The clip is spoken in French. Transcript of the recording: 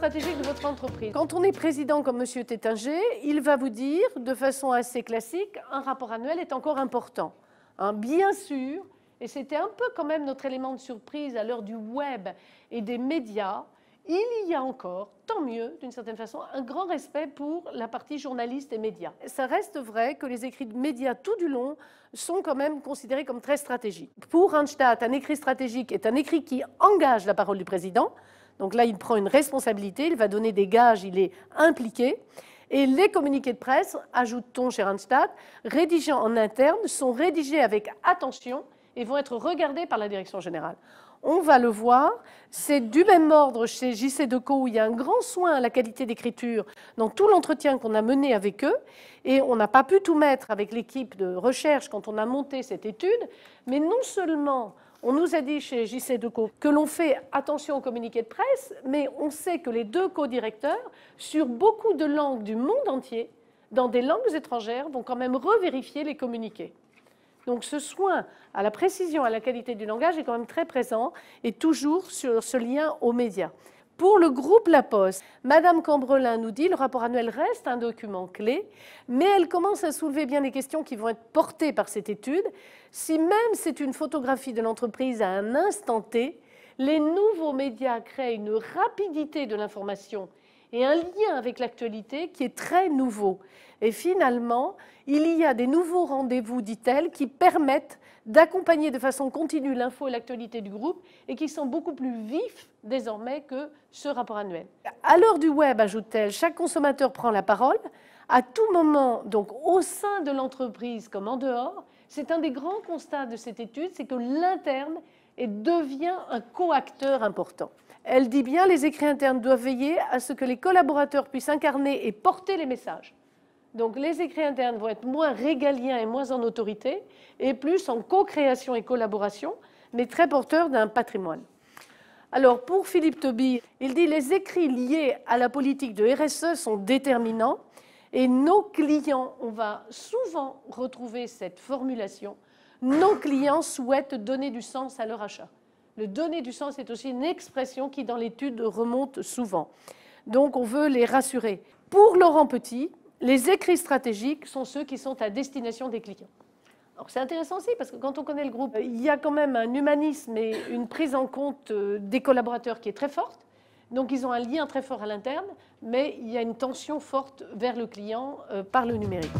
stratégique de votre entreprise. Quand on est président comme M. Tétinger, il va vous dire, de façon assez classique, un rapport annuel est encore important. Hein, bien sûr, et c'était un peu quand même notre élément de surprise à l'heure du web et des médias, il y a encore, tant mieux d'une certaine façon, un grand respect pour la partie journaliste et médias. Ça reste vrai que les écrits de médias tout du long sont quand même considérés comme très stratégiques. Pour Randstad, un écrit stratégique est un écrit qui engage la parole du président. Donc là, il prend une responsabilité, il va donner des gages, il est impliqué. Et les communiqués de presse, ajoute-t-on chez Randstad, rédigés en interne, sont rédigés avec attention et vont être regardés par la direction générale. On va le voir, c'est du même ordre chez JC Decaux où il y a un grand soin à la qualité d'écriture dans tout l'entretien qu'on a mené avec eux. Et on n'a pas pu tout mettre avec l'équipe de recherche quand on a monté cette étude, mais non seulement on nous a dit chez JC Decaux que l'on fait attention aux communiqués de presse, mais on sait que les deux co-directeurs, sur beaucoup de langues du monde entier, dans des langues étrangères, vont quand même revérifier les communiqués. Donc ce soin à la précision, à la qualité du langage est quand même très présent et toujours sur ce lien aux médias. Pour le groupe La Poste, Madame Cambrelin nous dit que le rapport annuel reste un document clé, mais elle commence à soulever bien les questions qui vont être portées par cette étude. Si même c'est une photographie de l'entreprise à un instant T, les nouveaux médias créent une rapidité de l'information et un lien avec l'actualité qui est très nouveau. Et finalement, il y a des nouveaux rendez-vous, dit-elle, qui permettent d'accompagner de façon continue l'info et l'actualité du groupe et qui sont beaucoup plus vifs désormais que ce rapport annuel. À l'heure du web, ajoute-t-elle, chaque consommateur prend la parole. À tout moment, donc au sein de l'entreprise comme en dehors, c'est un des grands constats de cette étude, c'est que l'interne devient un coacteur important. Elle dit bien les écrits internes doivent veiller à ce que les collaborateurs puissent incarner et porter les messages. Donc les écrits internes vont être moins régaliens et moins en autorité, et plus en co-création et collaboration, mais très porteurs d'un patrimoine. Alors pour Philippe Toby, il dit les écrits liés à la politique de RSE sont déterminants, et nos clients, on va souvent retrouver cette formulation, nos clients souhaitent donner du sens à leur achat. Le donner du sens est aussi une expression qui, dans l'étude, remonte souvent. Donc, on veut les rassurer. Pour Laurent Petit, les écrits stratégiques sont ceux qui sont à destination des clients. Alors, c'est intéressant aussi, parce que quand on connaît le groupe, il y a quand même un humanisme et une prise en compte des collaborateurs qui est très forte. Donc, ils ont un lien très fort à l'interne, mais il y a une tension forte vers le client par le numérique.